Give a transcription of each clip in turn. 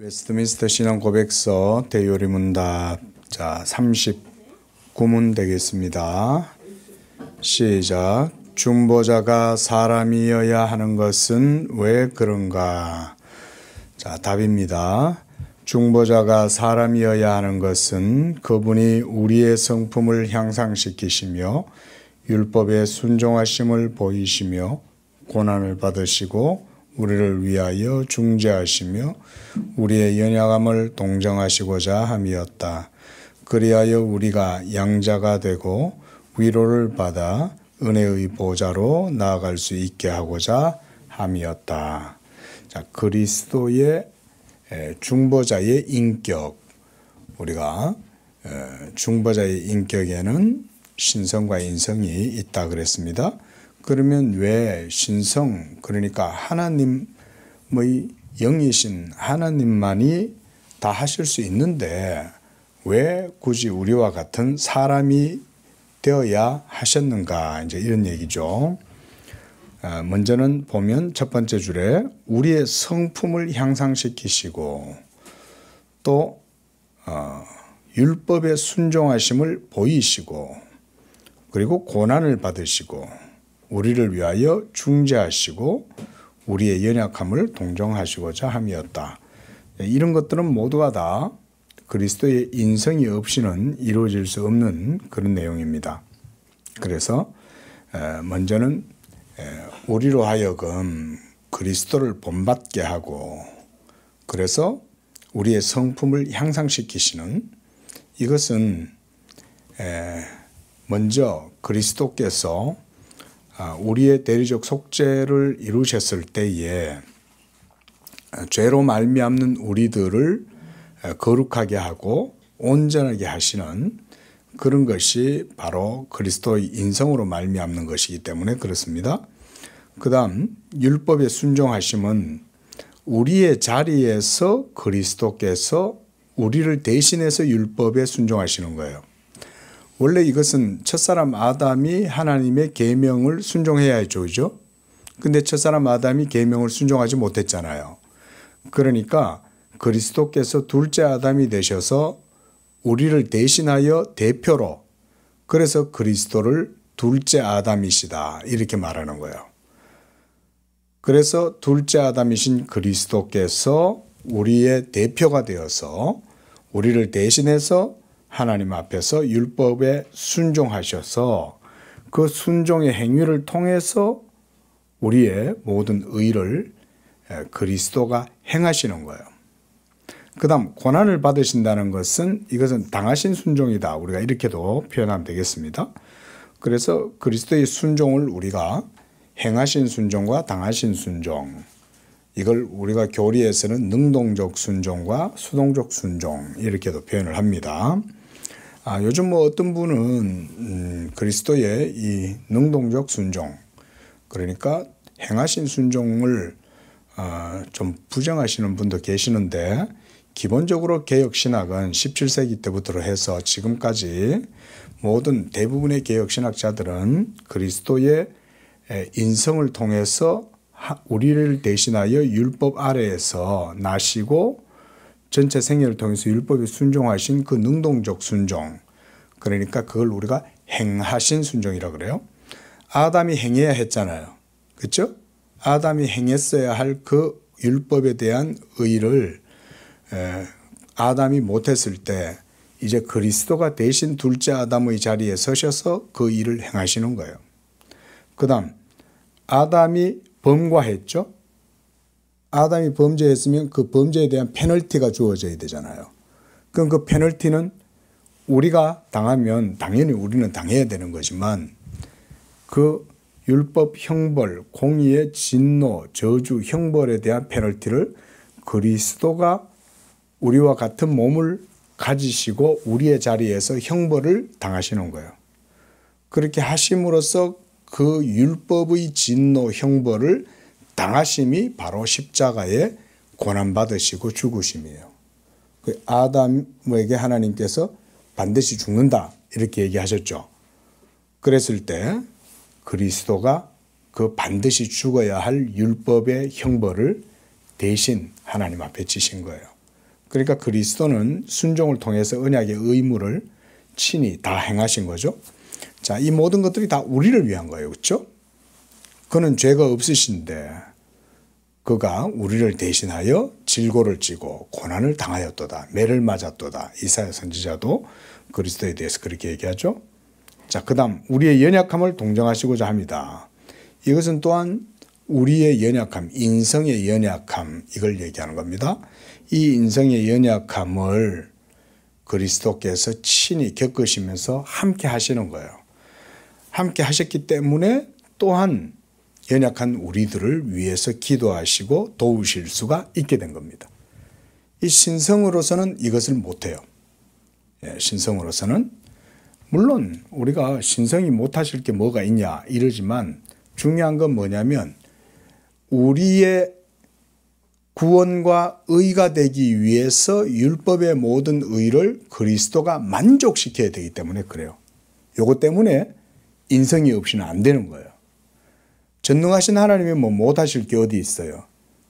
웨스트민스터 신앙 고백서 대요리문답 39문 되겠습니다. 시작. 중보자가 사람이어야 하는 것은 왜 그런가? 답입니다. 중보자가 사람이어야 하는 것은 그분이 우리의 성품을 향상시키시며 율법에 순종하심을 보이시며 고난을 받으시고 우리를 위하여 중재하시며 우리의 연약함을 동정하시고자 함이었다. 그리하여 우리가 양자가 되고 위로를 받아 은혜의 보좌로 나아갈 수 있게 하고자 함이었다. 그리스도의 중보자의 인격, 우리가 중보자의 인격에는 신성과 인성이 있다 그랬습니다. 그러면 왜 신성, 그러니까 하나님의 영이신 하나님만이 다 하실 수 있는데 왜 굳이 우리와 같은 사람이 되어야 하셨는가? 이제 이런 얘기죠. 먼저는 보면 첫 번째 줄에 우리의 성품을 향상시키시고 또 율법에 순종하심을 보이시고 그리고 고난을 받으시고 우리를 위하여 중재하시고 우리의 연약함을 동정하시고자 함이었다. 이런 것들은 모두가 다 그리스도의 인성이 없이는 이루어질 수 없는 그런 내용입니다. 그래서 먼저는 우리로 하여금 그리스도를 본받게 하고 그래서 우리의 성품을 향상시키시는 이것은 먼저 그리스도께서 우리의 대리적 속죄를 이루셨을 때에 죄로 말미암는 우리들을 거룩하게 하고 온전하게 하시는 그런 것이 바로 그리스도의 인성으로 말미암는 것이기 때문에 그렇습니다. 그 다음 율법에 순종하심은 우리의 자리에서 그리스도께서 우리를 대신해서 율법에 순종하시는 거예요. 원래 이것은 첫사람 아담이 하나님의 계명을 순종해야 했죠. 그죠? 근데 첫사람 아담이 계명을 순종하지 못했잖아요. 그러니까 그리스도께서 둘째 아담이 되셔서 우리를 대신하여 대표로 그래서 그리스도를 둘째 아담이시다 이렇게 말하는 거예요. 그래서 둘째 아담이신 그리스도께서 우리의 대표가 되어서 우리를 대신해서 하나님 앞에서 율법에 순종하셔서 그 순종의 행위를 통해서 우리의 모든 의를 그리스도가 행하시는 거예요. 그 다음 고난을 받으신다는 것은 이것은 당하신 순종이다. 우리가 이렇게도 표현하면 되겠습니다. 그래서 그리스도의 순종을 우리가 행하신 순종과 당하신 순종 이걸 우리가 교리에서는 능동적 순종과 수동적 순종 이렇게도 표현을 합니다. 요즘 어떤 분은 그리스도의 이 능동적 순종 그러니까 행하신 순종을 좀 부정하시는 분도 계시는데 기본적으로 개혁신학은 17세기 때부터 해서 지금까지 모든 대부분의 개혁신학자들은 그리스도의 인성을 통해서 우리를 대신하여 율법 아래에서 나시고 전체 생애를 통해서 율법에 순종하신 그 능동적 순종 그러니까 그걸 우리가 행하신 순종이라고 그래요. 아담이 행해야 했잖아요. 그렇죠? 아담이 행했어야 할 그 율법에 대한 의를 아담이 못했을 때 이제 그리스도가 대신 둘째 아담의 자리에 서셔서 그 일을 행하시는 거예요. 그 다음 아담이 범과했죠. 아담이 범죄했으면 그 범죄에 대한 페널티가 주어져야 되잖아요. 그럼 그 페널티는 우리가 당하면 당연히 우리는 당해야 되는 거지만 그 율법 형벌, 공의의 진노, 저주, 형벌에 대한 페널티를 그리스도가 우리와 같은 몸을 가지시고 우리의 자리에서 형벌을 당하시는 거예요. 그렇게 하심으로써 그 율법의 진노, 형벌을 당하심이 바로 십자가에 고난받으시고 죽으심이에요. 아담에게 하나님께서 반드시 죽는다 이렇게 얘기하셨죠. 그랬을 때 그리스도가 그 반드시 죽어야 할 율법의 형벌을 대신 하나님 앞에 지신 거예요. 그러니까 그리스도는 순종을 통해서 언약의 의무를 친히 다 행하신 거죠. 자, 이 모든 것들이 다 우리를 위한 거예요. 그렇죠? 그는 죄가 없으신데 그가 우리를 대신하여 질고를 지고 고난을 당하였도다. 매를 맞았도다. 이사야 선지자도 그리스도에 대해서 그렇게 얘기하죠. 자, 그 다음 우리의 연약함을 동정하시고자 합니다. 이것은 또한 우리의 연약함, 인성의 연약함, 이걸 얘기하는 겁니다. 이 인성의 연약함을 그리스도께서 친히 겪으시면서 함께 하시는 거예요. 함께 하셨기 때문에 또한 연약한 우리들을 위해서 기도하시고 도우실 수가 있게 된 겁니다. 이 신성으로서는 이것을 못해요. 신성으로서는 물론 우리가 신성이 못하실 게 뭐가 있냐 이러지만 중요한 건 뭐냐면 우리의 구원과 의가 되기 위해서 율법의 모든 의를 그리스도가 만족시켜야 되기 때문에 그래요. 요것 때문에 인성이 없이는 안 되는 거예요. 전능하신 하나님이 뭐 못하실 게 어디 있어요.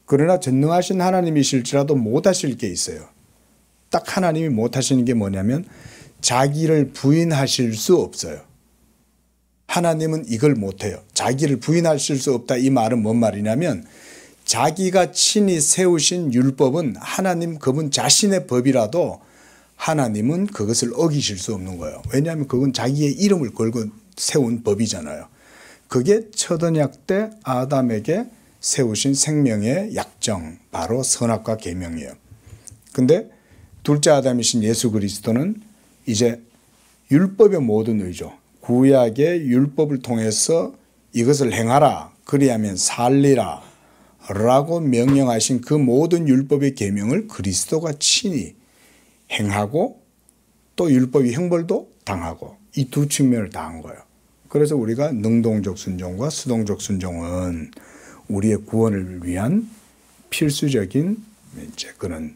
그러나 전능하신 하나님이실지라도 못하실 게 있어요. 딱 하나님이 못하시는 게 뭐냐면 자기를 부인하실 수 없어요. 하나님은 이걸 못해요. 자기를 부인하실 수 없다 이 말은 뭔 말이냐면 자기가 친히 세우신 율법은 하나님 그분 자신의 법이라도 하나님은 그것을 어기실 수 없는 거예요. 왜냐하면 그건 자기의 이름을 걸고 세운 법이잖아요. 그게 첫 언약 때 아담에게 세우신 생명의 약정, 바로 선악과 계명이에요. 근데 둘째 아담이신 예수 그리스도는 이제 율법의 모든 의죠. 구약의 율법을 통해서 이것을 행하라, 그리하면 살리라 라고 명령하신 그 모든 율법의 계명을 그리스도가 친히 행하고 또 율법의 형벌도 당하고 이 두 측면을 다 한 거예요. 그래서 우리가 능동적 순종과 수동적 순종은 우리의 구원을 위한 필수적인 이제 그런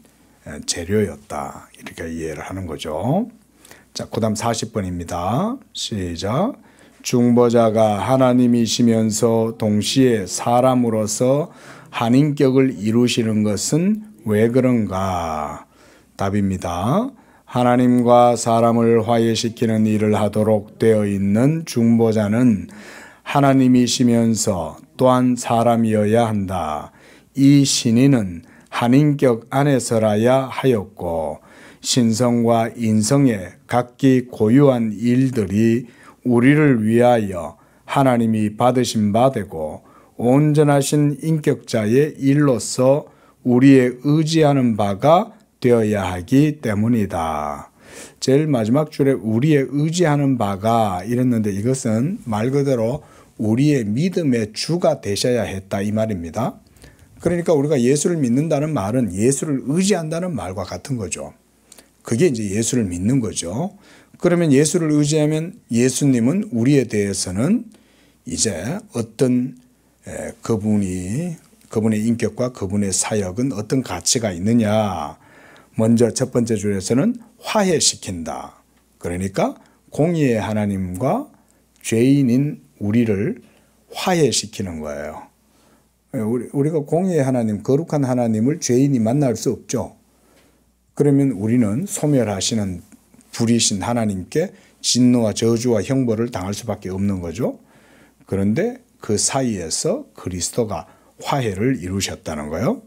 재료였다. 이렇게 이해를 하는 거죠. 자, 그 다음 40번입니다. 시작. 중보자가 하나님이시면서 동시에 사람으로서 한 인격을 이루시는 것은 왜 그런가? 답입니다. 하나님과 사람을 화해시키는 일을 하도록 되어 있는 중보자는 하나님이시면서 또한 사람이어야 한다. 이 신인은 한 인격 안에서라야 하였고 신성과 인성의 각기 고유한 일들이 우리를 위하여 하나님이 받으신 바 되고 온전하신 인격자의 일로서 우리의 의지하는 바가 되어야 하기 때문이다. 제일 마지막 줄에 우리의 의지하는 바가 이랬는데 이것은 말 그대로 우리의 믿음의 주가 되셔야 했다 이 말입니다. 그러니까 우리가 예수를 믿는다는 말은 예수를 의지한다는 말과 같은 거죠. 그게 이제 예수를 믿는 거죠. 그러면 예수를 의지하면 예수님은 우리에 대해서는 이제 어떤 그분의 인격과 그분의 사역은 어떤 가치가 있느냐. 먼저 첫 번째 줄에서는 화해시킨다. 그러니까 공의의 하나님과 죄인인 우리를 화해시키는 거예요. 우리가 공의의 하나님, 거룩한 하나님을 죄인이 만날 수 없죠. 그러면 우리는 소멸하시는 불이신 하나님께 진노와 저주와 형벌을 당할 수밖에 없는 거죠. 그런데 그 사이에서 그리스도가 화해를 이루셨다는 거예요.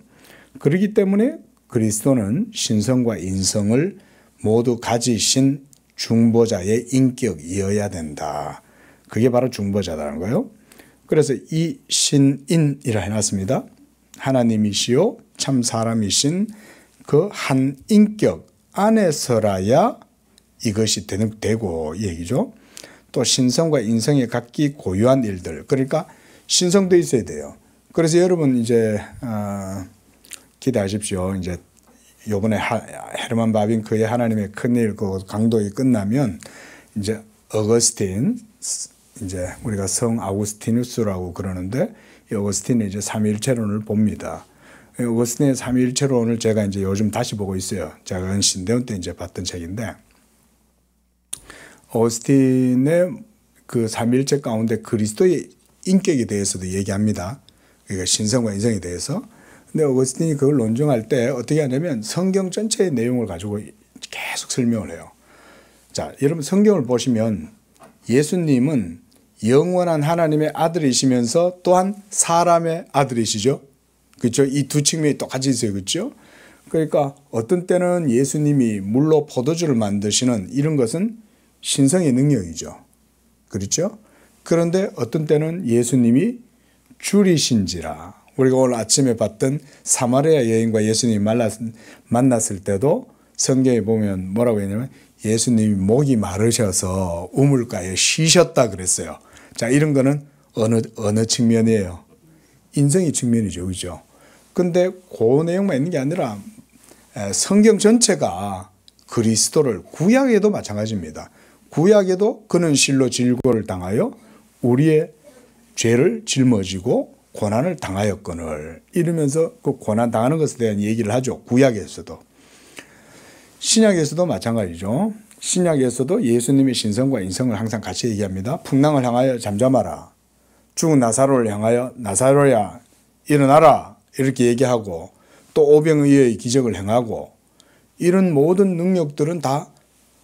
그렇기 때문에 그리스도는 신성과 인성을 모두 가지신 중보자의 인격이어야 된다. 그게 바로 중보자라는 거예요. 그래서 이 신인이라 해놨습니다. 하나님이시요 참 사람이신 그 한 인격 안에서라야 이것이 되고 이 얘기죠. 또 신성과 인성의 각기 고유한 일들. 그러니까 신성도 있어야 돼요. 그래서 여러분 이제 기대하십시오. 이제 요번에 헤르만 바빙크의 하나님의 큰일 그 강독이 끝나면 이제 어거스틴 이제 우리가 성 아우구스티누스라고 그러는데 이 어거스틴의 이제 삼위일체론을 봅니다. 어거스틴의 삼위일체론을 제가 이제 요즘 다시 보고 있어요. 제가 신대원 때 이제 봤던 책인데 어거스틴의 그 삼위일체 가운데 그리스도의 인격에 대해서도 얘기합니다. 그러니까 신성과 인성에 대해서. 근데 어거스틴이 그걸 논증할 때 어떻게 하냐면 성경 전체의 내용을 가지고 계속 설명을 해요. 자, 여러분 성경을 보시면 예수님은 영원한 하나님의 아들이시면서 또한 사람의 아들이시죠. 그렇죠? 이 두 측면이 똑같이 있어요. 그렇죠? 그러니까 어떤 때는 예수님이 물로 포도주를 만드시는 이런 것은 신성의 능력이죠. 그렇죠? 그런데 어떤 때는 예수님이 줄이신지라. 우리가 오늘 아침에 봤던 사마리아 여인과 예수님이 만났을 때도 성경에 보면 뭐라고 했냐면 예수님이 목이 마르셔서 우물가에 쉬셨다 그랬어요. 자, 이런 거는 어느 측면이에요? 인성의 측면이죠. 그죠? 근데 그 내용만 있는 게 아니라 성경 전체가 그리스도를 구약에도 마찬가지입니다. 구약에도 그는 실로 질고를 당하여 우리의 죄를 짊어지고 고난을 당하였거늘 이러면서 그 고난 당하는 것에 대한 얘기를 하죠. 구약에서도. 신약에서도 마찬가지죠. 신약에서도 예수님의 신성과 인성을 항상 같이 얘기합니다. 풍랑을 향하여 잠잠하라. 죽은 나사로를 향하여 나사로야 일어나라 이렇게 얘기하고 또 오병이어의 기적을 행하고 이런 모든 능력들은 다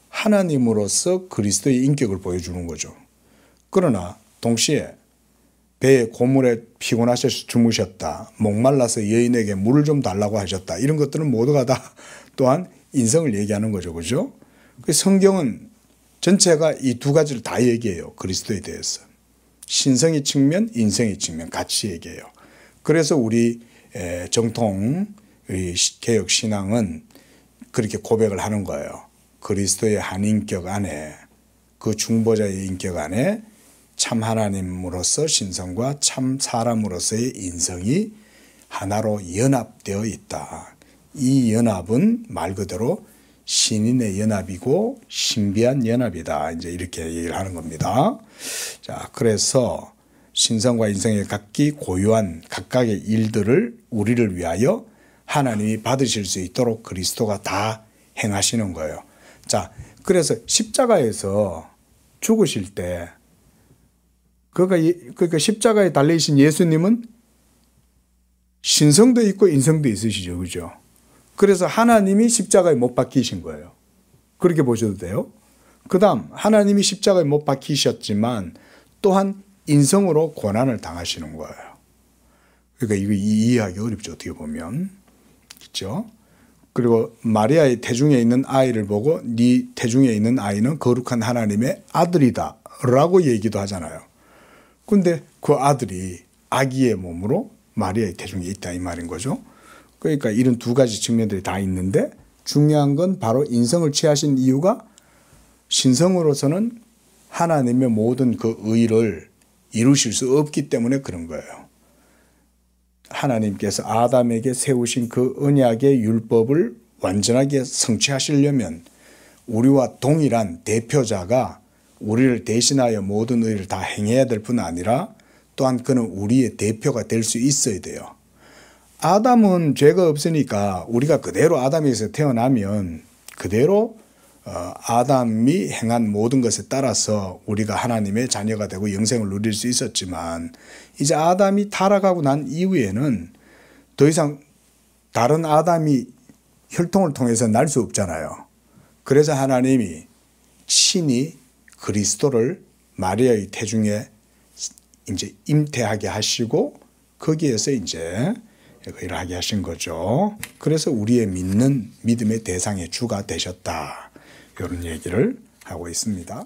하나님으로서 그리스도의 인격을 보여주는 거죠. 그러나 동시에 배에 고물에 피곤하셔서 주무셨다. 목말라서 여인에게 물을 좀 달라고 하셨다. 이런 것들은 모두가 다 또한 인성을 얘기하는 거죠. 그죠? 성경은 전체가 이 두 가지를 다 얘기해요. 그리스도에 대해서. 신성의 측면, 인성의 측면 같이 얘기해요. 그래서 우리 정통 개혁 신앙은 그렇게 고백을 하는 거예요. 그리스도의 한 인격 안에 그 중보자의 인격 안에 참 하나님으로서 신성과 참 사람으로서의 인성이 하나로 연합되어 있다. 이 연합은 말 그대로 신인의 연합이고 신비한 연합이다. 이제 이렇게 얘기를 하는 겁니다. 자, 그래서 신성과 인성의 각기 고유한 각각의 일들을 우리를 위하여 하나님이 받으실 수 있도록 그리스도가 다 행하시는 거예요. 자, 그래서 십자가에서 죽으실 때 그러니까 십자가에 달리신 예수님은 신성도 있고 인성도 있으시죠. 그죠? 그래서 하나님이 십자가에 못 박히신 거예요. 그렇게 보셔도 돼요. 그 다음 하나님이 십자가에 못 박히셨지만 또한 인성으로 고난을 당하시는 거예요. 그러니까 이거 이해하기 어렵죠. 어떻게 보면. 그렇죠? 그리고 마리아의 태중에 있는 아이를 보고 네 태중에 있는 아이는 거룩한 하나님의 아들이다 라고 얘기도 하잖아요. 근데 그 아들이 아기의 몸으로 마리아의 태중에 있다 이 말인 거죠. 그러니까 이런 두 가지 측면들이 다 있는데 중요한 건 바로 인성을 취하신 이유가 신성으로서는 하나님의 모든 그 의를 이루실 수 없기 때문에 그런 거예요. 하나님께서 아담에게 세우신 그 언약의 율법을 완전하게 성취하시려면 우리와 동일한 대표자가 우리를 대신하여 모든 의를 다 행해야 될 뿐 아니라 또한 그는 우리의 대표가 될 수 있어야 돼요. 아담은 죄가 없으니까 우리가 그대로 아담에서 태어나면 그대로 아담이 행한 모든 것에 따라서 우리가 하나님의 자녀가 되고 영생을 누릴 수 있었지만 이제 아담이 타락하고 난 이후에는 더 이상 다른 아담이 혈통을 통해서 날 수 없잖아요. 그래서 하나님이 친히 그리스도를 마리아의 태중에 이제 임태하게 하시고 거기에서 이제 일을 하게 하신 거죠. 그래서 우리의 믿는 믿음의 대상의 주가 되셨다. 이런 얘기를 하고 있습니다.